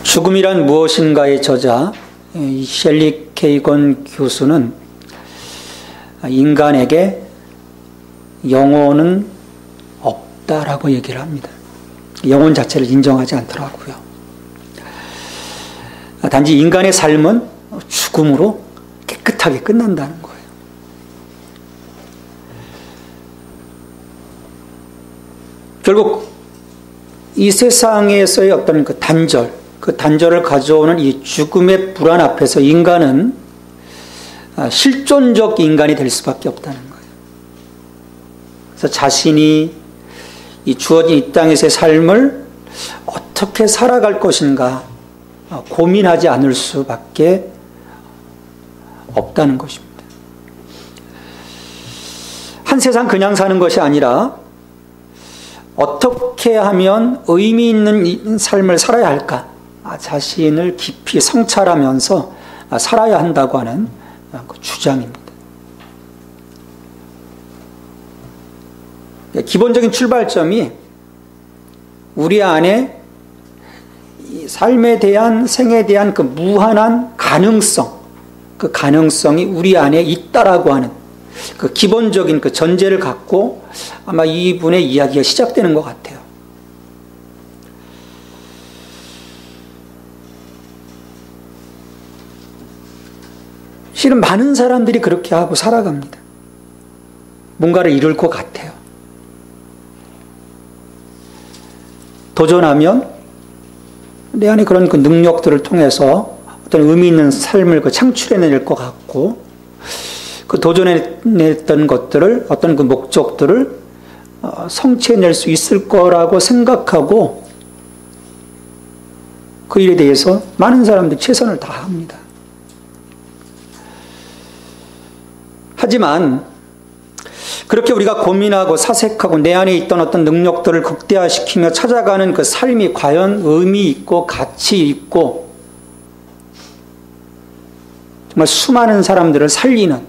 죽음이란 무엇인가의 저자 셸리 케이건 교수는 인간에게 영혼은 없다라고 얘기를 합니다. 영혼 자체를 인정하지 않더라고요. 단지 인간의 삶은 죽음으로 깨끗하게 끝난다는 거예요. 결국 이 세상에서의 어떤 그 단절을 가져오는 이 죽음의 불안 앞에서 인간은 실존적 인간이 될 수밖에 없다는 거예요. 그래서 자신이 이 주어진 이 땅에서의 삶을 어떻게 살아갈 것인가 고민하지 않을 수밖에 없다는 것입니다. 한 세상 그냥 사는 것이 아니라 어떻게 하면 의미 있는 삶을 살아야 할까? 자신을 깊이 성찰하면서 살아야 한다고 하는 그 주장입니다. 기본적인 출발점이 우리 안에 삶에 대한, 생에 대한 그 무한한 가능성, 그 가능성이 우리 안에 있다라고 하는 그 기본적인 그 전제를 갖고 아마 이분의 이야기가 시작되는 것 같아요. 실은 많은 사람들이 그렇게 하고 살아갑니다. 뭔가를 이룰 것 같아요. 도전하면 내 안에 그런 그 능력들을 통해서 어떤 의미 있는 삶을 그 창출해낼 것 같고, 그 도전해냈던 것들을, 어떤 그 목적들을 성취해낼 수 있을 거라고 생각하고 그 일에 대해서 많은 사람들이 최선을 다합니다. 하지만 그렇게 우리가 고민하고 사색하고 내 안에 있던 어떤 능력들을 극대화시키며 찾아가는 그 삶이 과연 의미 있고 가치 있고 정말 수많은 사람들을 살리는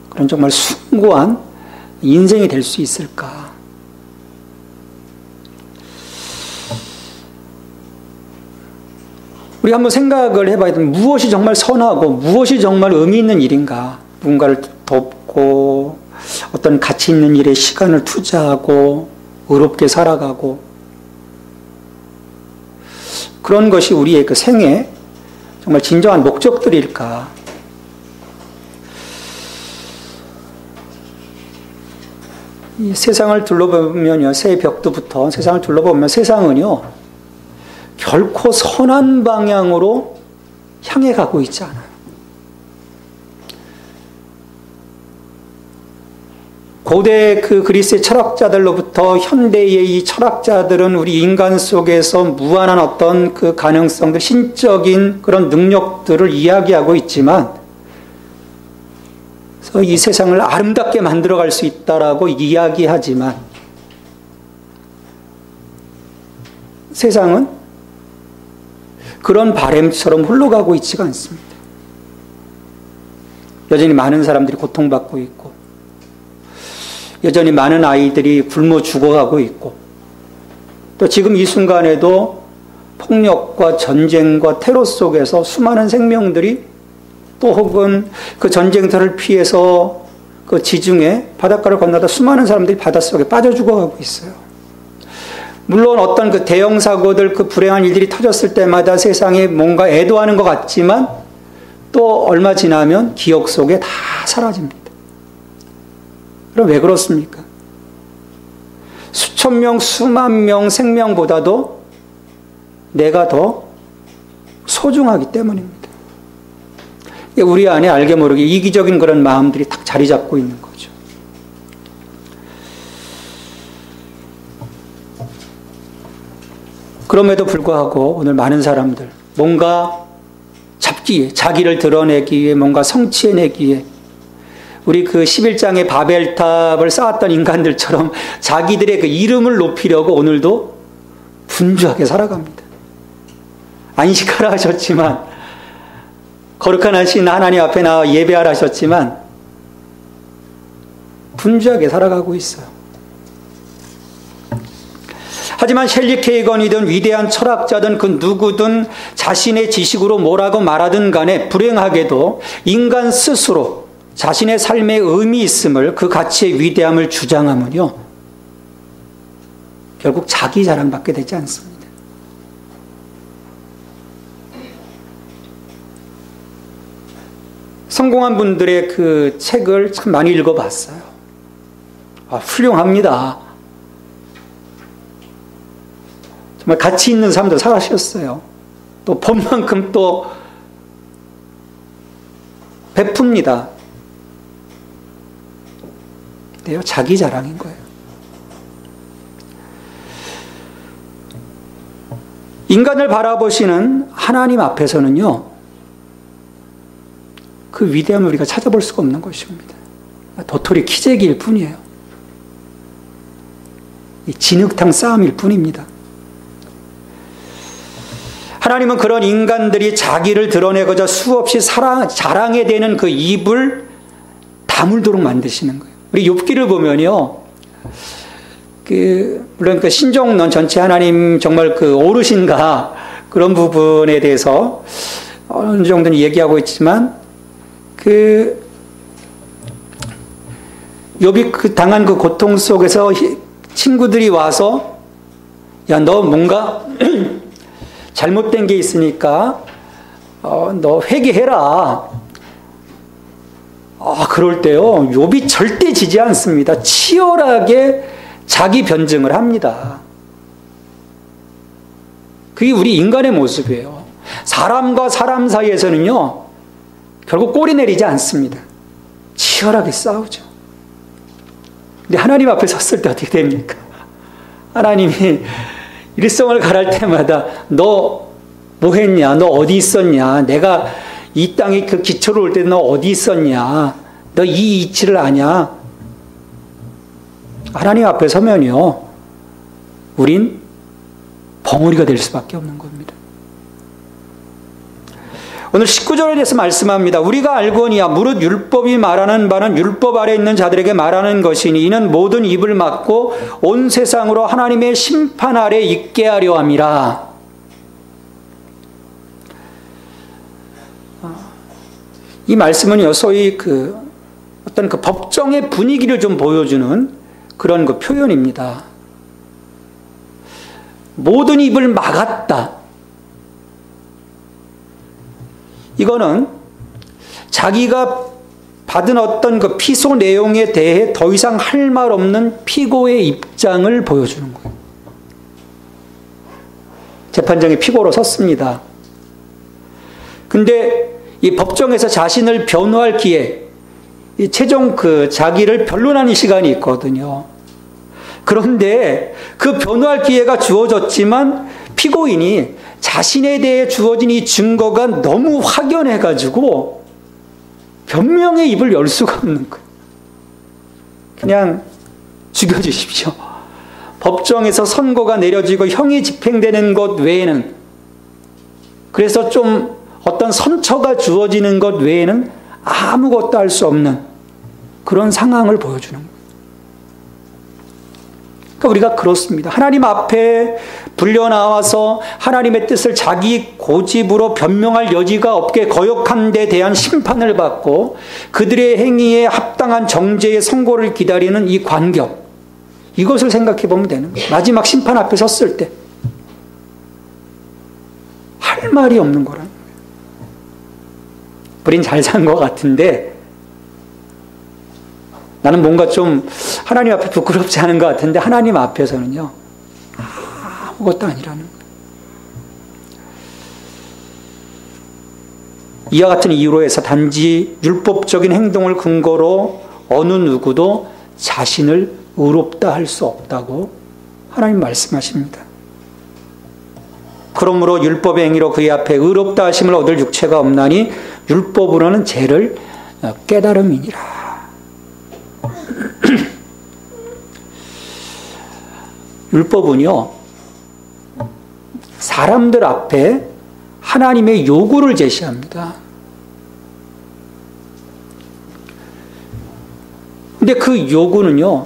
그런 정말 숭고한 인생이 될 수 있을까? 우리 한번 생각을 해봐야 됩니다. 무엇이 정말 선하고 무엇이 정말 의미 있는 일인가? 누군가를 돕고 어떤 가치 있는 일에 시간을 투자하고 의롭게 살아가고 그런 것이 우리의 그 생애 정말 진정한 목적들일까? 이 세상을 둘러보면요, 새 벽두부터 세상을 둘러보면 세상은요, 결코 선한 방향으로 향해 가고 있지 않아요. 고대 그 그리스의 철학자들로부터 현대의 이 철학자들은 우리 인간 속에서 무한한 어떤 그 가능성들, 신적인 그런 능력들을 이야기하고 있지만, 그래서 이 세상을 아름답게 만들어갈 수 있다라고 이야기하지만, 세상은 그런 바램처럼 흘러가고 있지가 않습니다. 여전히 많은 사람들이 고통받고 있고, 여전히 많은 아이들이 굶어 죽어가고 있고, 또 지금 이 순간에도 폭력과 전쟁과 테러 속에서 수많은 생명들이 또 혹은 그 전쟁터를 피해서 그 지중해 바닷가를 건너다 수많은 사람들이 바닷속에 빠져 죽어가고 있어요. 물론 어떤 그 대형 사고들, 그 불행한 일들이 터졌을 때마다 세상에 뭔가 애도하는 것 같지만 또 얼마 지나면 기억 속에 다 사라집니다. 그럼 왜 그렇습니까? 수천 명, 수만 명 생명보다도 내가 더 소중하기 때문입니다. 우리 안에 알게 모르게 이기적인 그런 마음들이 딱 자리 잡고 있는 거죠. 그럼에도 불구하고 오늘 많은 사람들 뭔가 잡기 위해, 자기를 드러내기 위해, 뭔가 성취해내기 위해 우리 그 11장의 바벨탑을 쌓았던 인간들처럼 자기들의 그 이름을 높이려고 오늘도 분주하게 살아갑니다. 안식하라 하셨지만, 거룩한 하신 하나님 앞에 나와 예배하라 하셨지만 분주하게 살아가고 있어요. 하지만 셸리 케이건이든 위대한 철학자든 그 누구든 자신의 지식으로 뭐라고 말하든 간에 불행하게도 인간 스스로 자신의 삶에 의미 있음을, 그 가치의 위대함을 주장하면요, 결국 자기 자랑밖에 되지 않습니다. 성공한 분들의 그 책을 참 많이 읽어봤어요. 훌륭합니다. 정말 가치 있는 삶도 살아셨어요. 또 본 만큼 또 베풉니다. 근데요, 자기 자랑인 거예요. 인간을 바라보시는 하나님 앞에서는요, 그 위대함을 우리가 찾아볼 수가 없는 것입니다. 도토리 키재기일 뿐이에요. 진흙탕 싸움일 뿐입니다. 하나님은 그런 인간들이 자기를 드러내고자 수없이 자랑에 대는 그 입을 다물도록 만드시는 거예요. 우리 욥기를 보면요, 물론 그 신종론 전체 하나님 정말 그 오르신가 그런 부분에 대해서 어느 정도는 얘기하고 있지만, 욥이 그 당한 그 고통 속에서 친구들이 와서, 야, 너 뭔가 잘못된 게 있으니까 너 회개해라. 그럴 때요, 욥이 절대 지지 않습니다. 치열하게 자기 변증을 합니다. 그게 우리 인간의 모습이에요. 사람과 사람 사이에서는요, 결국 꼬리 내리지 않습니다. 치열하게 싸우죠. 근데 하나님 앞에 섰을 때 어떻게 됩니까? 하나님이 일성을 가랄 때마다 너 뭐 했냐? 너 어디 있었냐? 내가 이 땅에 그 기초를 올 때 너 어디 있었냐? 너 이 이치를 아냐? 하나님 앞에 서면요, 우린 벙어리가 될 수밖에 없는 겁니다. 오늘 19절에 대해서 말씀합니다. 우리가 알거니와 무릇 율법이 말하는 바는 율법 아래 있는 자들에게 말하는 것이니 이는 모든 입을 막고 온 세상으로 하나님의 심판 아래 있게 하려 함이라. 이 말씀은요, 소위 어떤 그 법정의 분위기를 좀 보여주는 그런 그 표현입니다. 모든 입을 막았다. 이거는 자기가 받은 어떤 그 피소 내용에 대해 더 이상 할 말 없는 피고의 입장을 보여주는 거예요. 재판장이 피고로 섰습니다. 근데 이 법정에서 자신을 변호할 기회, 이 최종 자기를 변론하는 시간이 있거든요. 그런데 그 변호할 기회가 주어졌지만 피고인이 자신에 대해 주어진 이 증거가 너무 확연해가지고 변명의 입을 열 수가 없는 거예요. 그냥 죽여주십시오. 법정에서 선고가 내려지고 형이 집행되는 것 외에는, 그래서 좀 어떤 선처가 주어지는 것 외에는 아무것도 할 수 없는 그런 상황을 보여주는 거예요. 그러니까 우리가 그렇습니다. 하나님 앞에 불려 나와서 하나님의 뜻을 자기 고집으로 변명할 여지가 없게 거역한 데 대한 심판을 받고 그들의 행위에 합당한 정죄의 선고를 기다리는 이 관격, 이것을 생각해 보면 되는 거예요. 마지막 심판 앞에 섰을 때 할 말이 없는 거라는 거예요. 우린 잘 산 것 같은데 나는 뭔가 좀 하나님 앞에 부끄럽지 않은 것 같은데 하나님 앞에서는요, 아무것도 아니라는 거예요. 이와 같은 이유로 해서 단지 율법적인 행동을 근거로 어느 누구도 자신을 의롭다 할 수 없다고 하나님 말씀하십니다. 그러므로 율법의 행위로 그의 앞에 의롭다 하심을 얻을 육체가 없나니 율법으로는 죄를 깨달음이니라. 율법은요, 사람들 앞에 하나님의 요구를 제시합니다. 근데 그 요구는요,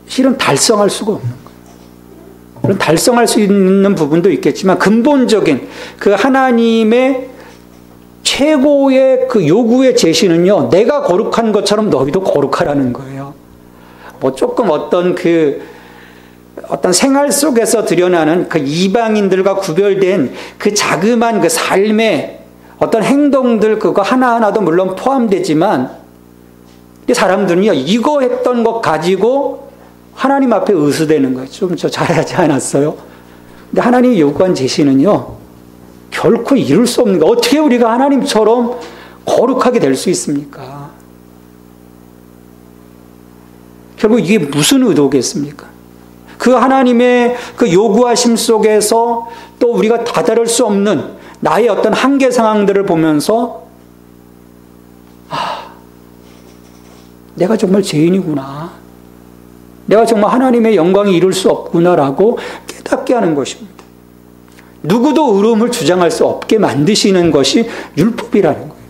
실은 달성할 수가 없는 거예요. 달성할 수 있는 부분도 있겠지만 근본적인 그 하나님의 최고의 그 요구의 제시는요, 내가 거룩한 것처럼 너희도 거룩하라는 거예요. 뭐 조금 어떤 생활 속에서 드러나는 그 이방인들과 구별된 그 자그마한 그 삶의 어떤 행동들 그거 하나하나도 물론 포함되지만 이 사람들은요, 이거 했던 것 가지고 하나님 앞에 의수되는 거예요. 좀 저 잘하지 않았어요? 근데 하나님이 요구한 제시는요, 결코 이룰 수 없는 거예요. 어떻게 우리가 하나님처럼 거룩하게 될 수 있습니까? 결국 이게 무슨 의도겠습니까? 그 하나님의 그 요구하심 속에서 또 우리가 다다를 수 없는 나의 어떤 한계 상황들을 보면서 내가 정말 죄인이구나. 내가 정말 하나님의 영광이 이룰 수 없구나라고 깨닫게 하는 것입니다. 누구도 의로움을 주장할 수 없게 만드시는 것이 율법이라는 거예요.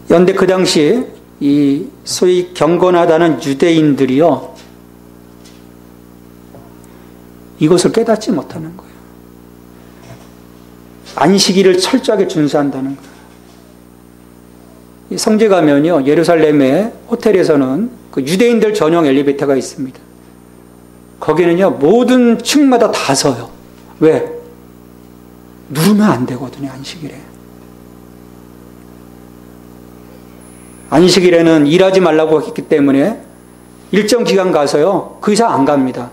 그런데 그 당시 이 소위 경건하다는 유대인들이요, 이것을 깨닫지 못하는 거예요. 안식일을 철저하게 준수한다는 거예요. 성지 가면요, 예루살렘의 호텔에서는 그 유대인들 전용 엘리베이터가 있습니다. 거기는요, 모든 층마다 다 서요. 왜? 누르면 안 되거든요, 안식일에. 안식일에는 일하지 말라고 했기 때문에 일정 기간 가서요, 그 이상 안 갑니다.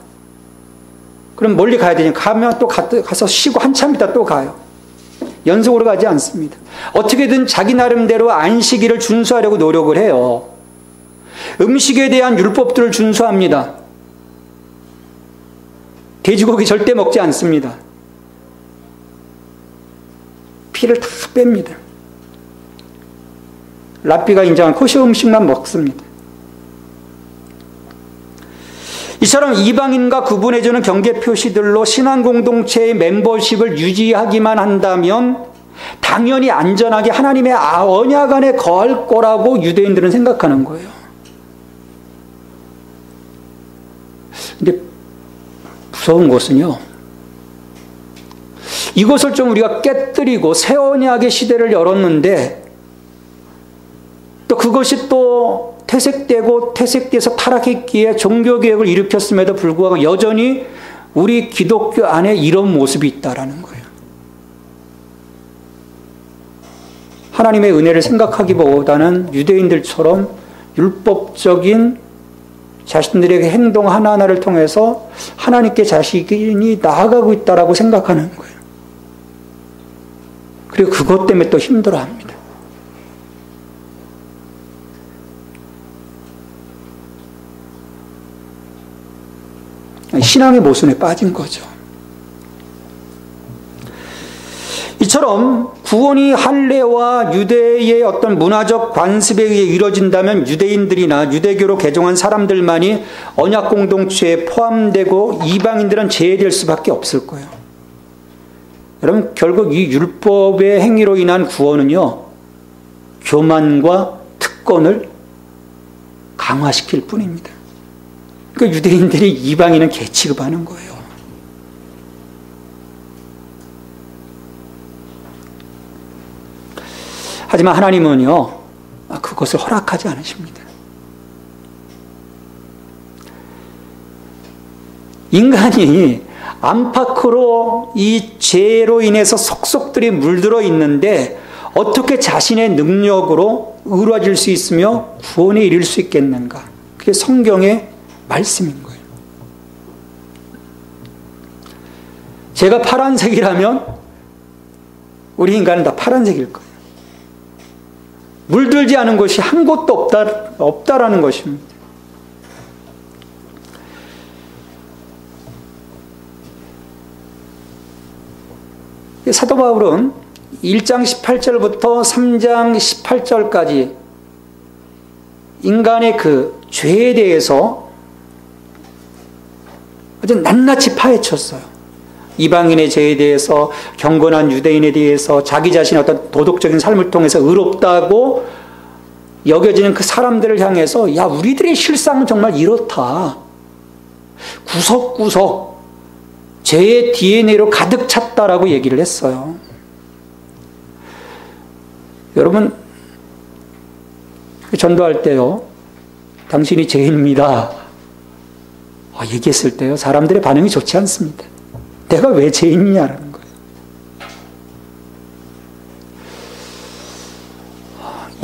그럼 멀리 가야 되니까 가면 또 가서 쉬고 한참 있다 또 가요. 연속으로 가지 않습니다. 어떻게든 자기 나름대로 안식일을 준수하려고 노력을 해요. 음식에 대한 율법들을 준수합니다. 돼지고기 절대 먹지 않습니다. 피를 다 뺍니다. 랍비가 인정한 코셔 음식만 먹습니다. 이처럼 이방인과 구분해주는 경계 표시들로 신앙 공동체의 멤버십을 유지하기만 한다면 당연히 안전하게 하나님의 언약 안에 거할 거라고 유대인들은 생각하는 거예요. 근데 무서운 것은요, 이것을 좀 우리가 깨뜨리고 새 언약의 시대를 열었는데 또 그것이 또 퇴색돼서 타락했기에 종교개혁을 일으켰음에도 불구하고 여전히 우리 기독교 안에 이런 모습이 있다라는 거예요. 하나님의 은혜를 생각하기보다는 유대인들처럼 율법적인 자신들의 행동 하나하나를 통해서 하나님께 자신이 나아가고 있다라고 생각하는 거예요. 그리고 그것 때문에 또 힘들어합니다. 신앙의 모순에 빠진 거죠. 이처럼 구원이 할례와 유대의 어떤 문화적 관습에 의해 이루어진다면 유대인들이나 유대교로 개종한 사람들만이 언약 공동체에 포함되고 이방인들은 제외될 수밖에 없을 거예요. 여러분, 결국 이 율법의 행위로 인한 구원은요, 교만과 특권을 강화시킬 뿐입니다. 그러니까 유대인들이 이방인은 개취급하는 거예요. 하지만 하나님은요, 그것을 허락하지 않으십니다. 인간이 안팎으로 이 죄로 인해서 속속들이 물들어 있는데 어떻게 자신의 능력으로 의로워질 수 있으며 구원에 이를 수 있겠는가? 그게 성경의 말씀인 거예요. 제가 파란색이라면 우리 인간은 다 파란색일 거예요. 물들지 않은 곳이 한 곳도 없다라는 것입니다. 사도 바울은 1장 18절부터 3장 18절까지 인간의 그 죄에 대해서 아주 낱낱이 파헤쳤어요. 이방인의 죄에 대해서, 경건한 유대인에 대해서, 자기 자신의 어떤 도덕적인 삶을 통해서 의롭다고 여겨지는 그 사람들을 향해서, 야, 우리들의 실상은 정말 이렇다. 구석구석 죄의 DNA로 가득 찼다라고 얘기를 했어요. 여러분, 전도할 때요, 당신이 죄인입니다 얘기했을 때요, 사람들의 반응이 좋지 않습니다. 내가 왜 죄인이냐라는 거예요.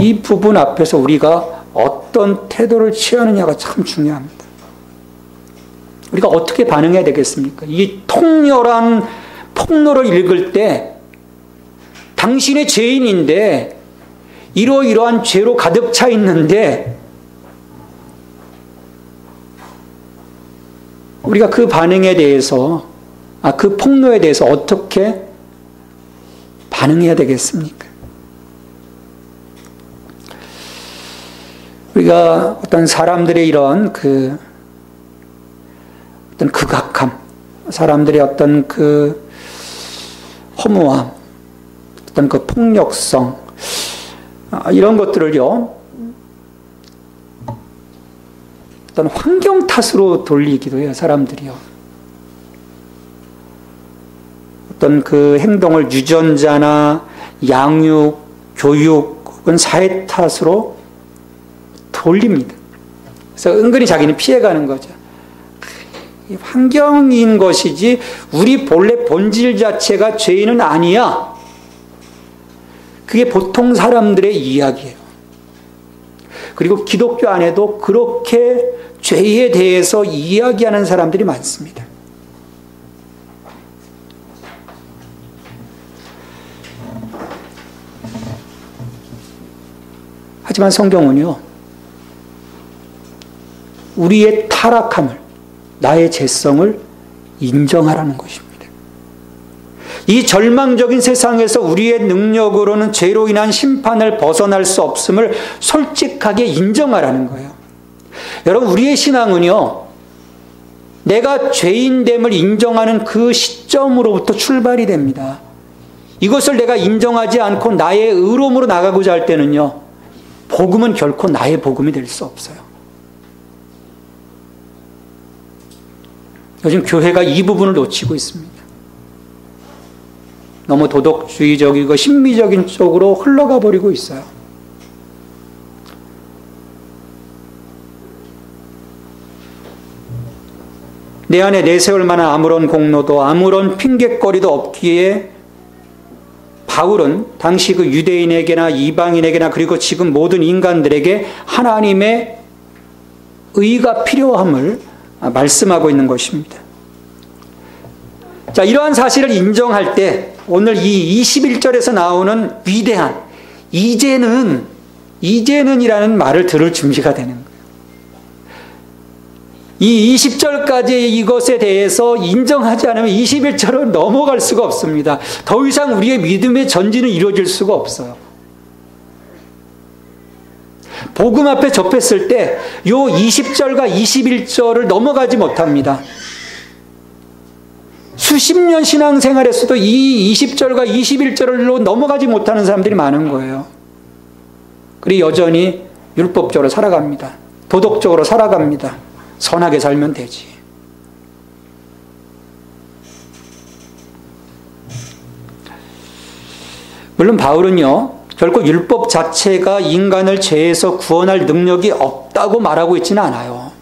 이 부분 앞에서 우리가 어떤 태도를 취하느냐가 참 중요합니다. 우리가 어떻게 반응해야 되겠습니까? 이 통렬한 폭로를 읽을 때 당신의 죄인인데 이러이러한 죄로 가득 차 있는데 우리가 그 반응에 대해서, 그 폭로에 대해서 어떻게 반응해야 되겠습니까? 우리가 어떤 사람들의 이런 어떤 극악함, 사람들의 어떤 허무함, 어떤 폭력성, 이런 것들을요, 어떤 환경 탓으로 돌리기도 해요, 사람들이요. 어떤 행동을 유전자나 양육, 교육, 혹은 사회 탓으로 돌립니다. 그래서 은근히 자기는 피해가는 거죠. 환경인 것이지 우리 본래 본질 자체가 죄인은 아니야. 그게 보통 사람들의 이야기예요. 그리고 기독교 안에도 그렇게 죄에 대해서 이야기하는 사람들이 많습니다. 하지만 성경은요, 우리의 타락함을, 나의 죄성을 인정하라는 것입니다. 이 절망적인 세상에서 우리의 능력으로는 죄로 인한 심판을 벗어날 수 없음을 솔직하게 인정하라는 거예요. 여러분, 우리의 신앙은요, 내가 죄인됨을 인정하는 그 시점으로부터 출발이 됩니다. 이것을 내가 인정하지 않고 나의 의로움으로 나가고자 할 때는요, 복음은 결코 나의 복음이 될 수 없어요. 요즘 교회가 이 부분을 놓치고 있습니다. 너무 도덕주의적이고 신비적인 쪽으로 흘러가 버리고 있어요. 내 안에 내세울 만한 아무런 공로도 아무런 핑곗거리도 없기에 바울은 당시 유대인에게나 이방인에게나 그리고 지금 모든 인간들에게 하나님의 의가 필요함을 말씀하고 있는 것입니다. 자, 이러한 사실을 인정할 때 오늘 이 21절에서 나오는 위대한 이제는이라는 말을 들을 준비가 되는 거예요. 이 20절까지 이것에 대해서 인정하지 않으면 21절은 넘어갈 수가 없습니다. 더 이상 우리의 믿음의 전진은 이루어질 수가 없어요. 복음 앞에 접했을 때 이 20절과 21절을 넘어가지 못합니다. 수십 년 신앙생활에서도 이 20절과 21절로 넘어가지 못하는 사람들이 많은 거예요. 그리고 여전히 율법적으로 살아갑니다. 도덕적으로 살아갑니다. 선하게 살면 되지. 물론 바울은요, 결코 율법 자체가 인간을 죄에서 구원할 능력이 없다고 말하고 있지는 않아요.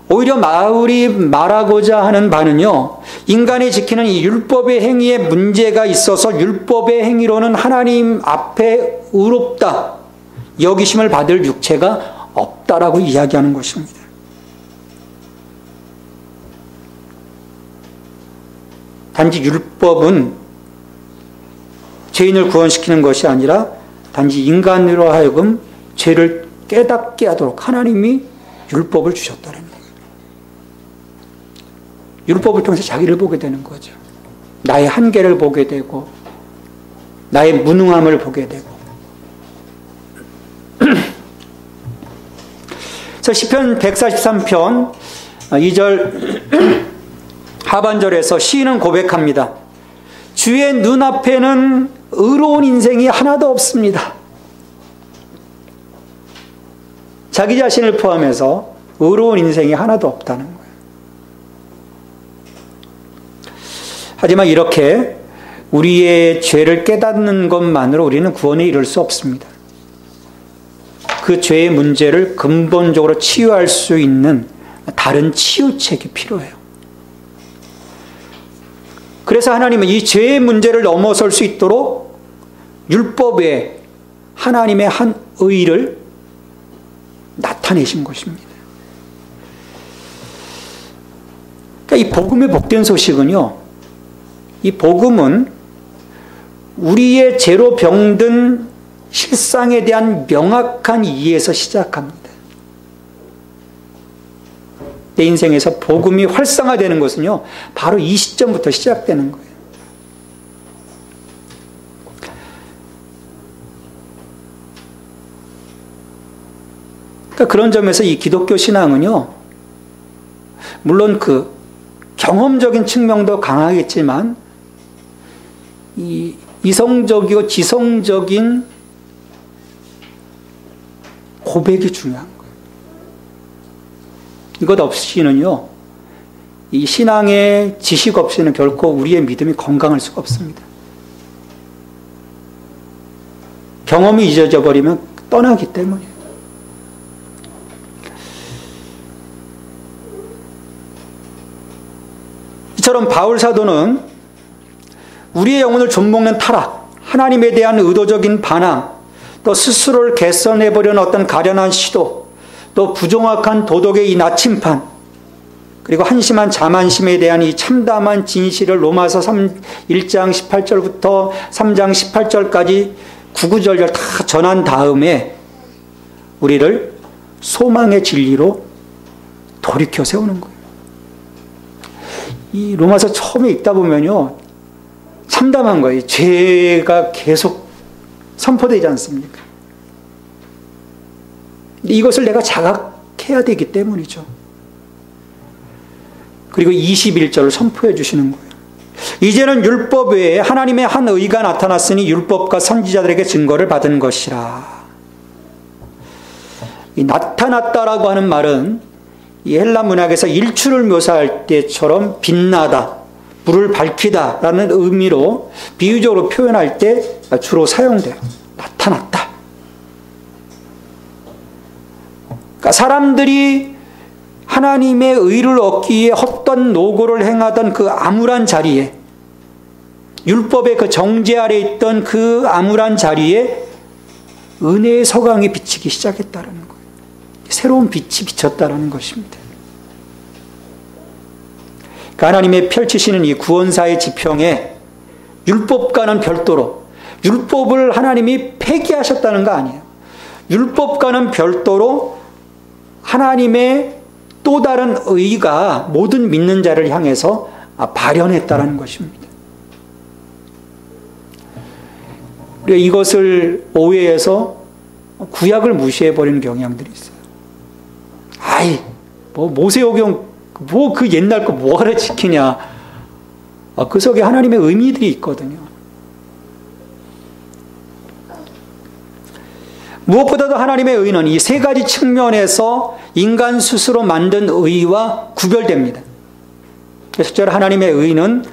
오히려 바울이 말하고자 하는 바는요, 인간이 지키는 이 율법의 행위에 문제가 있어서 율법의 행위로는 하나님 앞에 의롭다 여기심을 받을 육체가 없다라고 이야기하는 것입니다. 단지 율법은 죄인을 구원시키는 것이 아니라 단지 인간으로 하여금 죄를 깨닫게 하도록 하나님이 율법을 주셨다는 거예요. 율법을 통해서 자기를 보게 되는 거죠. 나의 한계를 보게 되고 나의 무능함을 보게 되고. 그래서 시편 143편 2절 하반절에서 시인은 고백합니다. 주의 눈앞에는 의로운 인생이 하나도 없습니다. 자기 자신을 포함해서 의로운 인생이 하나도 없다는 거예요. 하지만 이렇게 우리의 죄를 깨닫는 것만으로 우리는 구원에 이를 수 없습니다. 그 죄의 문제를 근본적으로 치유할 수 있는 다른 치유책이 필요해요. 그래서 하나님은 이 죄의 문제를 넘어설 수 있도록 율법에 하나님의 한 의를 나타내신 것입니다. 그러니까 이 복음의 복된 소식은요, 이 복음은 우리의 죄로 병든 실상에 대한 명확한 이해에서 시작합니다. 내 인생에서 복음이 활성화되는 것은요, 바로 이 시점부터 시작되는 거예요. 그러니까 그런 점에서 이 기독교 신앙은요, 물론 그 경험적인 측면도 강하겠지만 이 이성적이고 지성적인 고백이 중요한 거예요. 이것 없이는요, 이 신앙의 지식 없이는 결코 우리의 믿음이 건강할 수가 없습니다. 경험이 잊어져 버리면 떠나기 때문이에요. 이처럼 바울 사도는 우리의 영혼을 좀먹는 타락, 하나님에 대한 의도적인 반항, 또 스스로를 개선해보려는 어떤 가련한 시도, 또 부정확한 도덕의 이 나침판, 그리고 한심한 자만심에 대한 이 참담한 진실을 로마서 1장 18절부터 3장 18절까지 구구절절 다 전한 다음에 우리를 소망의 진리로 돌이켜 세우는 거예요. 이 로마서 처음에 읽다 보면요, 참담한 거예요. 죄가 계속 선포되지 않습니까? 이것을 내가 자각해야 되기 때문이죠. 그리고 21절을 선포해 주시는 거예요. 이제는 율법 외에 하나님의 한 의가 나타났으니 율법과 선지자들에게 증거를 받은 것이라. 이 나타났다라고 하는 말은 이 헬라 문학에서 일출을 묘사할 때처럼 빛나다, 불을 밝히다 라는 의미로 비유적으로 표현할 때 주로 사용돼요. 나타났다. 그러니까 사람들이 하나님의 의를 얻기 위해 헛된 노고를 행하던 그 암울한 자리에, 율법의 그 정죄 아래 있던 그 암울한 자리에 은혜의 서광이 비치기 시작했다는 거예요. 새로운 빛이 비쳤다는 것입니다. 그러니까 하나님의 펼치시는 이 구원사의 지평에 율법과는 별도로, 율법을 하나님이 폐기하셨다는 거 아니에요. 율법과는 별도로 하나님의 또 다른 의가 모든 믿는 자를 향해서 발현했다는 것입니다. 우리가 이것을 오해해서 구약을 무시해버리는 경향들이 있어요. 아이, 모세오경, 그 옛날 거 뭐하러 지키냐. 그 속에 하나님의 의미들이 있거든요. 무엇보다도 하나님의 의는 이 세 가지 측면에서 인간 스스로 만든 의와 구별됩니다. 실제로 하나님의 의는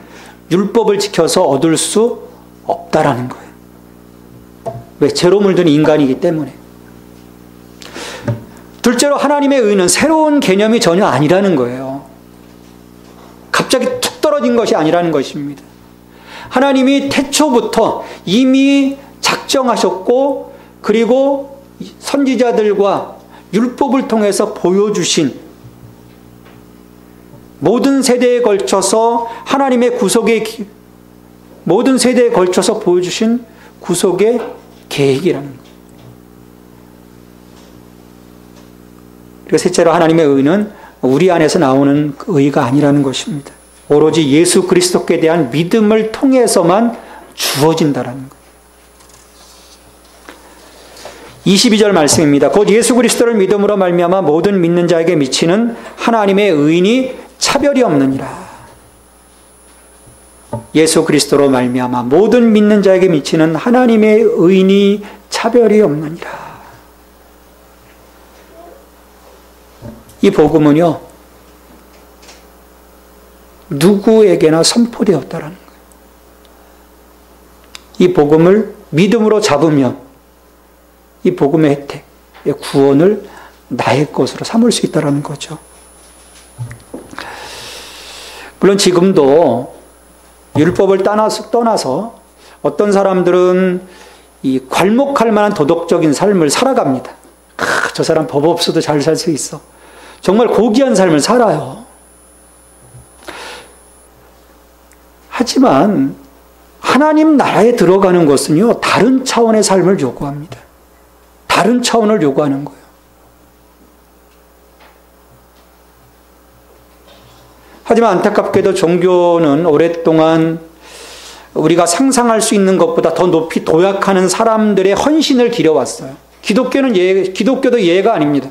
율법을 지켜서 얻을 수 없다라는 거예요. 왜? 죄로 물든 인간이기 때문에. 둘째로 하나님의 의는 새로운 개념이 전혀 아니라는 거예요. 갑자기 툭 떨어진 것이 아니라는 것입니다. 하나님이 태초부터 이미 작정하셨고, 그리고 선지자들과 율법을 통해서 보여주신, 모든 세대에 걸쳐서 하나님의 구속의, 모든 세대에 걸쳐서 보여주신 구속의 계획이라는 거예요. 그리고 셋째로 하나님의 의는 우리 안에서 나오는 의가 아니라는 것입니다. 오로지 예수 그리스도께 대한 믿음을 통해서만 주어진다는 거예요. 22절 말씀입니다. 곧 예수 그리스도를 믿음으로 말미암아 모든 믿는 자에게 미치는 하나님의 의인이 차별이 없느니라. 예수 그리스도로 말미암아 모든 믿는 자에게 미치는 하나님의 의인이 차별이 없느니라. 이 복음은요, 누구에게나 선포되었다라는 거예요. 이 복음을 믿음으로 잡으면 이 복음의 혜택, 구원을 나의 것으로 삼을 수 있다는 거죠. 물론 지금도 율법을 떠나서 어떤 사람들은 이 괄목할 만한 도덕적인 삶을 살아갑니다. 저 사람 법 없어도 잘 살 수 있어. 정말 고귀한 삶을 살아요. 하지만 하나님 나라에 들어가는 것은요, 다른 차원의 삶을 요구합니다. 다른 차원을 요구하는 거예요. 하지만 안타깝게도 종교는 오랫동안 우리가 상상할 수 있는 것보다 더 높이 도약하는 사람들의 헌신을 기려왔어요. 기독교도 예가 아닙니다.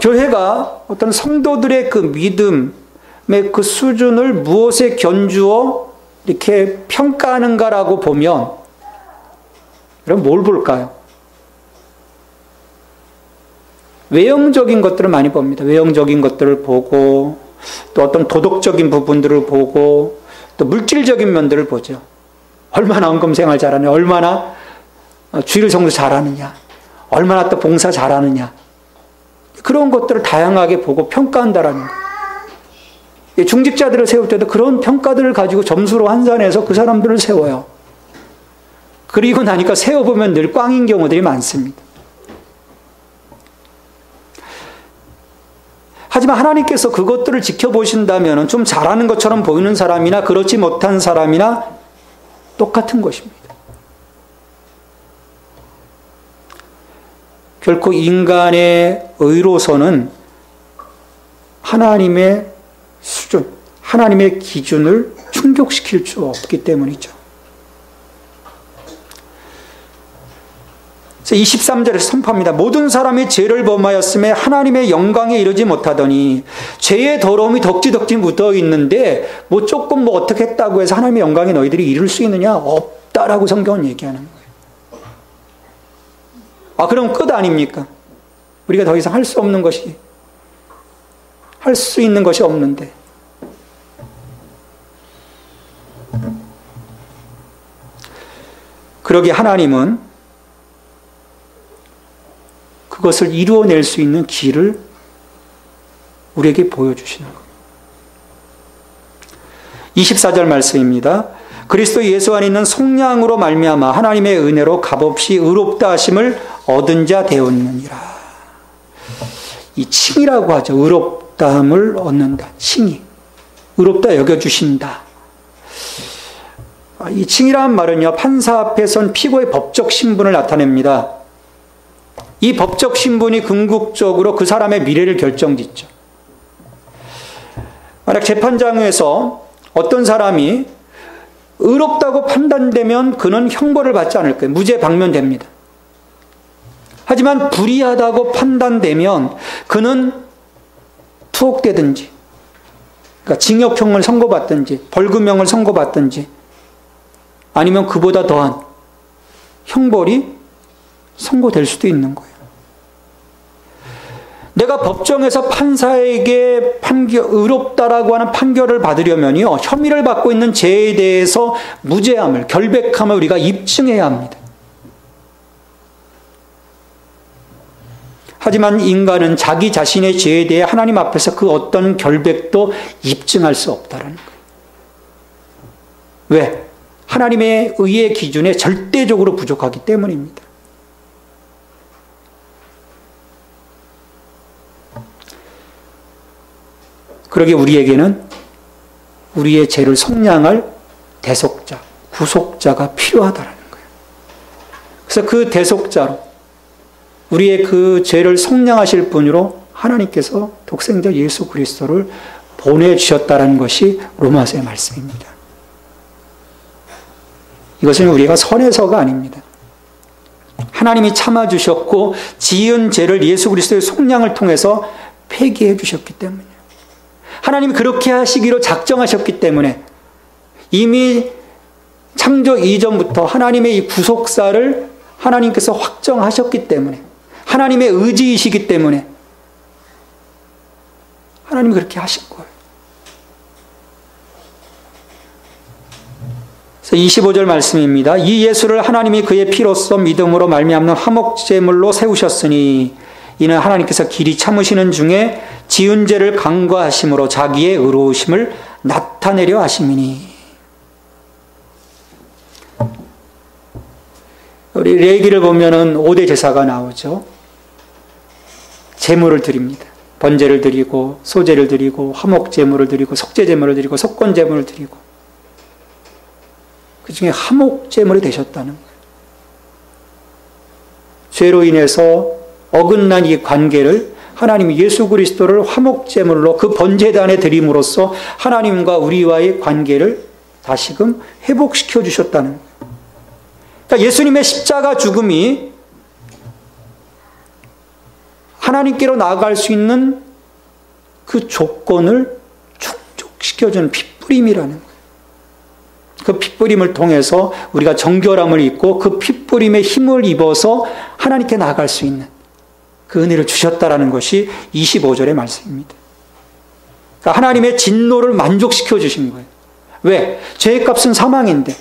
교회가 어떤 성도들의 그 믿음의 그 수준을 무엇에 견주어 이렇게 평가하는가라고 보면, 그럼 뭘 볼까요? 외형적인 것들을 많이 봅니다. 외형적인 것들을 보고, 또 어떤 도덕적인 부분들을 보고, 또 물질적인 면들을 보죠. 얼마나 헌금생활 잘하느냐, 얼마나 주일 성수 잘하느냐, 얼마나 또 봉사 잘하느냐, 그런 것들을 다양하게 보고 평가한다라는 거예요. 중직자들을 세울 때도 그런 평가들을 가지고 점수로 환산해서 그 사람들을 세워요. 그리고 나니까 세워보면 늘 꽝인 경우들이 많습니다. 하지만 하나님께서 그것들을 지켜보신다면 좀 잘하는 것처럼 보이는 사람이나 그렇지 못한 사람이나 똑같은 것입니다. 결코 인간의 의로서는 하나님의 수준, 하나님의 기준을 충족시킬 수 없기 때문이죠. 그래서 23절에서 선포합니다. 모든 사람이 죄를 범하였음에 하나님의 영광에 이르지 못하더니, 죄의 더러움이 덕지덕지 묻어 있는데 뭐 조금 뭐 어떻게 했다고 해서 하나님의 영광에 너희들이 이룰 수 있느냐? 없다라고 성경은 얘기하는 거예요. 그럼 끝 아닙니까? 우리가 더 이상 할 수 없는 것이, 할 수 있는 것이 없는데. 그러기에 하나님은 그것을 이루어낼 수 있는 길을 우리에게 보여주시는 거예요. 24절 말씀입니다. 그리스도 예수 안에 있는 속량으로 말미암아 하나님의 은혜로 값없이 의롭다 하심을 얻은 자 되었느니라. 이 칭이라고 하죠. 의롭다함을 얻는다. 칭이. 의롭다 여겨주신다. 이 칭이라는 말은요, 판사 앞에 선 피고의 법적 신분을 나타냅니다. 이 법적 신분이 궁극적으로 그 사람의 미래를 결정짓죠. 만약 재판장에서 어떤 사람이 의롭다고 판단되면 그는 형벌을 받지 않을 거예요. 무죄 방면됩니다. 하지만 불의하다고 판단되면 그는 투옥되든지, 그러니까 징역형을 선고받든지 벌금형을 선고받든지, 아니면 그보다 더한 형벌이 선고될 수도 있는 거예요. 내가 법정에서 판사에게 의롭다라고 하는 판결을 받으려면요, 혐의를 받고 있는 죄에 대해서 무죄함을, 결백함을 우리가 입증해야 합니다. 하지만 인간은 자기 자신의 죄에 대해 하나님 앞에서 그 어떤 결백도 입증할 수 없다는 거예요. 왜? 하나님의 의의 기준에 절대적으로 부족하기 때문입니다. 그러기에 우리에게는 우리의 죄를 속량할 대속자, 구속자가 필요하다는 거예요. 그래서 그 대속자로, 우리의 그 죄를 속량하실 분으로 하나님께서 독생자 예수 그리스도를 보내주셨다는 것이 로마서의 말씀입니다. 이것은 우리가 선해서가 아닙니다. 하나님이 참아주셨고 지은 죄를 예수 그리스도의 속량을 통해서 폐기해 주셨기 때문이에요. 하나님이 그렇게 하시기로 작정하셨기 때문에, 이미 창조 이전부터 하나님의 이 구속사를 하나님께서 확정하셨기 때문에, 하나님의 의지이시기 때문에 하나님이 그렇게 하신 거예요. 그래서 25절 말씀입니다. 이 예수를 하나님이 그의 피로써 믿음으로 말미암는 화목제물로 세우셨으니 이는 하나님께서 길이 참으시는 중에 지은 죄를 간과하심으로 자기의 의로우심을 나타내려 하심이니. 우리 레위기를 보면은 5대 제사가 나오죠. 제물을 드립니다. 번제를 드리고 소제를 드리고 화목제물을 드리고 속죄제물을 드리고 속건제물을 드리고, 그 중에 화목제물이 되셨다는 거예요. 죄로 인해서 어긋난 이 관계를 하나님이 예수 그리스도를 화목제물로 그 번제단에 드림으로써 하나님과 우리와의 관계를 다시금 회복시켜 주셨다는 거예요. 그러니까 예수님의 십자가 죽음이 하나님께로 나아갈 수 있는 그 조건을 충족시켜주는 핏부림이라는 거예요. 그 핏부림을 통해서 우리가 정결함을 입고 그 핏부림의 힘을 입어서 하나님께 나아갈 수 있는 그 은혜를 주셨다라는 것이 25절의 말씀입니다. 그러니까 하나님의 진노를 만족시켜 주신 거예요. 왜? 죄의 값은 사망인데,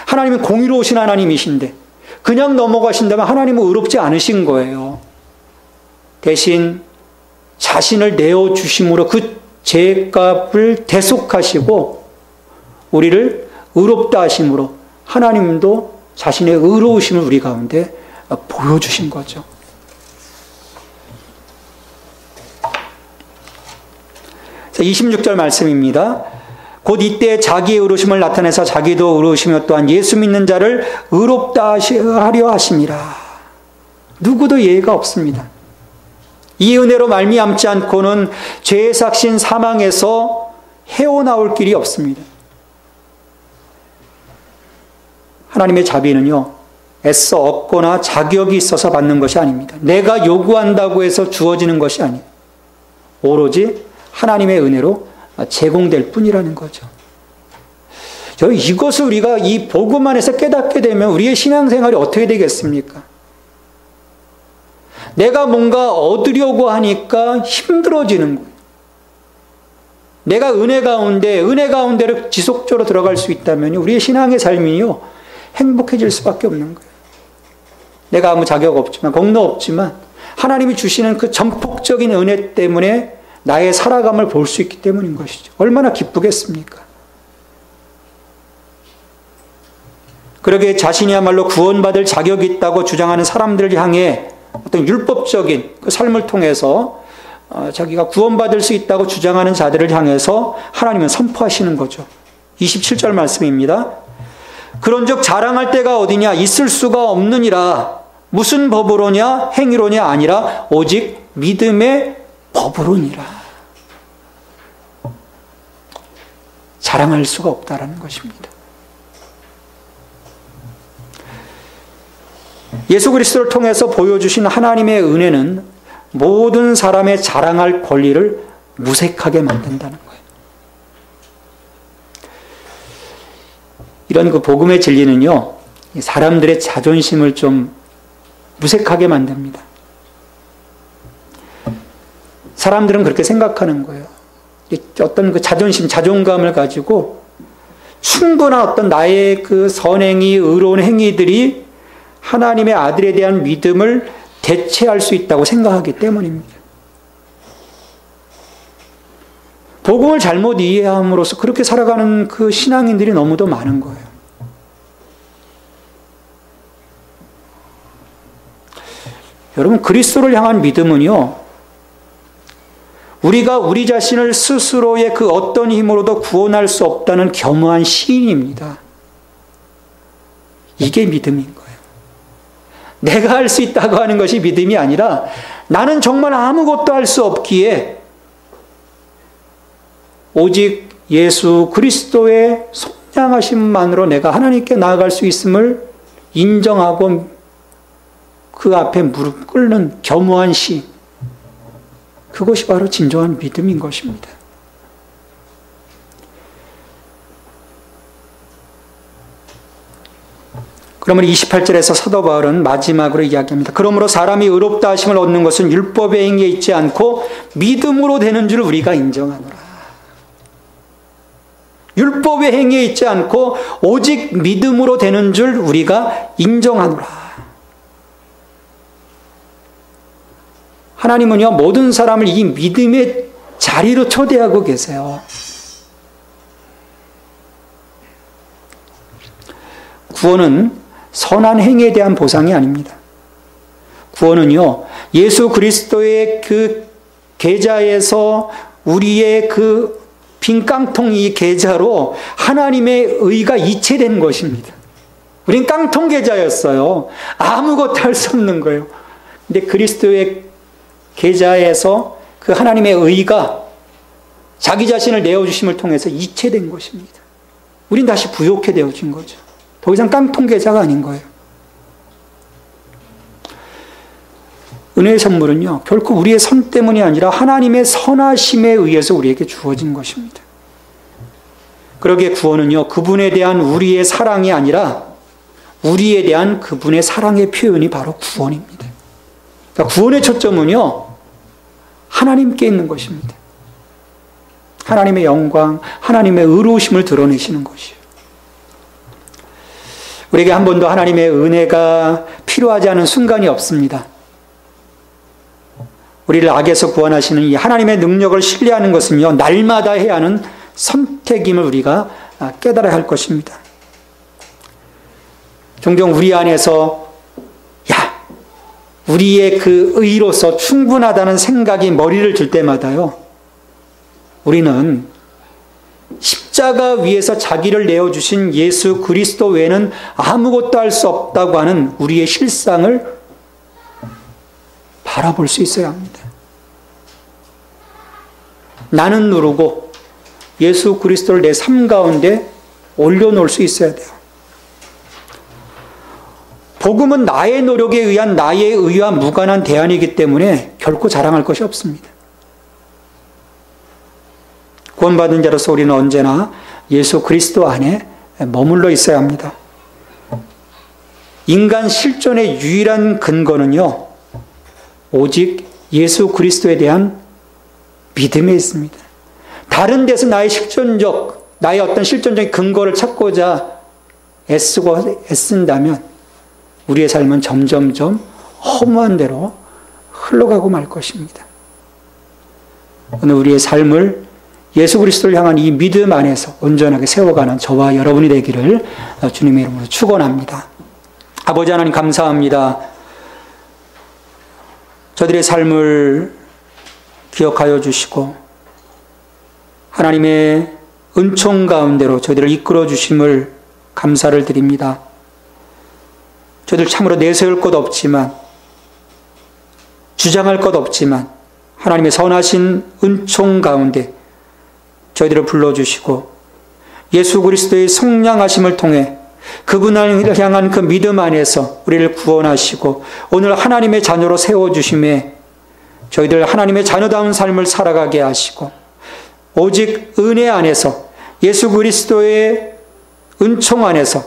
하나님은 공의로우신 하나님이신데 그냥 넘어가신다면 하나님은 의롭지 않으신 거예요. 대신 자신을 내어주심으로 그 죄값을 대속하시고 우리를 의롭다 하심으로 하나님도 자신의 의로우심을 우리 가운데 보여주신 거죠. 자, 26절 말씀입니다. 곧 이때 자기의 의로우심을 나타내서 자기도 의로우시며 또한 예수 믿는 자를 의롭다 하려 하심이라. 누구도 예외가 없습니다. 이 은혜로 말미암지 않고는 죄의 삭신 사망에서 헤어나올 길이 없습니다. 하나님의 자비는요, 애써 얻거나 자격이 있어서 받는 것이 아닙니다. 내가 요구한다고 해서 주어지는 것이 아니에요. 오로지 하나님의 은혜로 제공될 뿐이라는 거죠. 이것을 우리가 이 복음 안에서 깨닫게 되면 우리의 신앙생활이 어떻게 되겠습니까? 내가 뭔가 얻으려고 하니까 힘들어지는 거예요. 내가 은혜 가운데를 지속적으로 들어갈 수 있다면 우리의 신앙의 삶이요, 행복해질 수밖에 없는 거예요. 내가 아무 자격 없지만, 공로 없지만 하나님이 주시는 그 전폭적인 은혜 때문에 나의 살아감을 볼 수 있기 때문인 것이죠. 얼마나 기쁘겠습니까? 그러게 자신이야말로 구원받을 자격이 있다고 주장하는 사람들을 향해 어떤 율법적인 그 삶을 통해서 자기가 구원받을 수 있다고 주장하는 자들을 향해서 하나님은 선포하시는 거죠. 27절 말씀입니다. 그런즉 자랑할 때가 어디냐? 있을 수가 없느니라. 무슨 법으로냐? 행위로냐? 아니라 오직 믿음의 법으로니라. 자랑할 수가 없다라는 것입니다. 예수 그리스도를 통해서 보여주신 하나님의 은혜는 모든 사람의 자랑할 권리를 무색하게 만든다는 거예요. 이런 그 복음의 진리는요, 사람들의 자존심을 좀 무색하게 만듭니다. 사람들은 그렇게 생각하는 거예요. 어떤 그 자존심, 자존감을 가지고 충분한 어떤 나의 그 선행이, 의로운 행위들이 하나님의 아들에 대한 믿음을 대체할 수 있다고 생각하기 때문입니다. 복음을 잘못 이해함으로써 그렇게 살아가는 그 신앙인들이 너무도 많은 거예요. 여러분, 그리스도를 향한 믿음은요, 우리가 우리 자신을 스스로의 그 어떤 힘으로도 구원할 수 없다는 겸허한 시인입니다. 이게 믿음인 거예요. 내가 할 수 있다고 하는 것이 믿음이 아니라 나는 정말 아무것도 할 수 없기에 오직 예수 그리스도의 속량하심만으로 내가 하나님께 나아갈 수 있음을 인정하고 그 앞에 무릎 꿇는 겸허한 시, 그것이 바로 진정한 믿음인 것입니다. 그러면 28절에서 사도 바울은 마지막으로 이야기합니다. 그러므로 사람이 의롭다 하심을 얻는 것은 율법의 행위에 있지 않고 믿음으로 되는 줄 우리가 인정하노라. 율법의 행위에 있지 않고 오직 믿음으로 되는 줄 우리가 인정하노라. 하나님은요, 모든 사람을 이 믿음의 자리로 초대하고 계세요. 구원은 선한 행위에 대한 보상이 아닙니다. 구원은요, 예수 그리스도의 그 계좌에서 우리의 그 빈 깡통이 계좌로 하나님의 의가 이체된 것입니다. 우린 깡통 계좌였어요. 아무것도 할 수 없는 거예요. 근데 그리스도의 계좌에서 그 하나님의 의가 자기 자신을 내어주심을 통해서 이체된 것입니다. 우린 다시 부욕해 되어진 거죠. 더 이상 깡통 계좌가 아닌 거예요. 은혜의 선물은요, 결코 우리의 선 때문이 아니라 하나님의 선하심에 의해서 우리에게 주어진 것입니다. 그러기에 구원은요, 그분에 대한 우리의 사랑이 아니라 우리에 대한 그분의 사랑의 표현이 바로 구원입니다. 그러니까 구원의 초점은요, 하나님께 있는 것입니다. 하나님의 영광, 하나님의 의로우심을 드러내시는 것이에요. 우리에게 한 번도 하나님의 은혜가 필요하지 않은 순간이 없습니다. 우리를 악에서 구원하시는 이 하나님의 능력을 신뢰하는 것은요, 날마다 해야 하는 선택임을 우리가 깨달아야 할 것입니다. 종종 우리 안에서 우리의 그 의로서 충분하다는 생각이 머리를 들 때마다요, 우리는 십자가 위에서 자기를 내어주신 예수 그리스도 외에는 아무것도 할 수 없다고 하는 우리의 실상을 바라볼 수 있어야 합니다. 나는 누르고 예수 그리스도를 내 삶 가운데 올려놓을 수 있어야 돼요. 복음은 나의 노력에 의한 나의 의와 무관한 대안이기 때문에 결코 자랑할 것이 없습니다. 구원받은 자로서 우리는 언제나 예수 그리스도 안에 머물러 있어야 합니다. 인간 실존의 유일한 근거는요, 오직 예수 그리스도에 대한 믿음에 있습니다. 다른 데서 나의 어떤 실존적인 근거를 찾고자 애쓴다면 우리의 삶은 점점점 허무한 대로 흘러가고 말 것입니다. 오늘 우리의 삶을 예수 그리스도를 향한 이 믿음 안에서 온전하게 세워가는 저와 여러분이 되기를 주님의 이름으로 축원합니다. 아버지 하나님 감사합니다. 저들의 삶을 기억하여 주시고 하나님의 은총 가운데로 저희들을 이끌어 주심을 감사를 드립니다. 저희들 참으로 내세울 것 없지만, 주장할 것 없지만 하나님의 선하신 은총 가운데 저희들을 불러주시고 예수 그리스도의 성량하심을 통해 그분을 향한 그 믿음 안에서 우리를 구원하시고 오늘 하나님의 자녀로 세워주심에 저희들 하나님의 자녀다운 삶을 살아가게 하시고 오직 은혜 안에서 예수 그리스도의 은총 안에서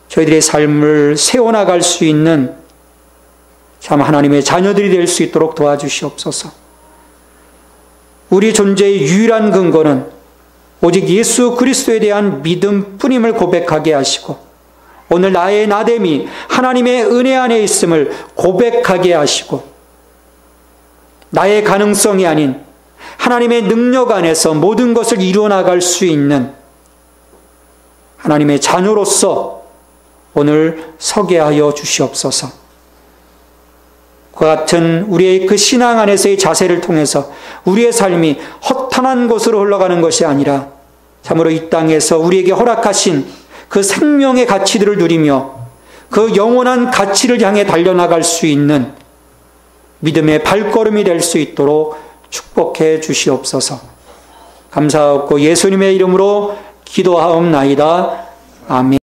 저희들의 삶을 세워나갈 수 있는 참 하나님의 자녀들이 될 수 있도록 도와주시옵소서. 우리 존재의 유일한 근거는 오직 예수 그리스도에 대한 믿음뿐임을 고백하게 하시고 오늘 나의 나됨이 하나님의 은혜 안에 있음을 고백하게 하시고 나의 가능성이 아닌 하나님의 능력 안에서 모든 것을 이루어나갈 수 있는 하나님의 자녀로서 오늘 서게 하여 주시옵소서. 그와 같은 우리의 그 신앙 안에서의 자세를 통해서 우리의 삶이 허탄한 곳으로 흘러가는 것이 아니라 참으로 이 땅에서 우리에게 허락하신 그 생명의 가치들을 누리며 그 영원한 가치를 향해 달려나갈 수 있는 믿음의 발걸음이 될 수 있도록 축복해 주시옵소서. 감사하고 예수님의 이름으로 기도하옵나이다. 아멘.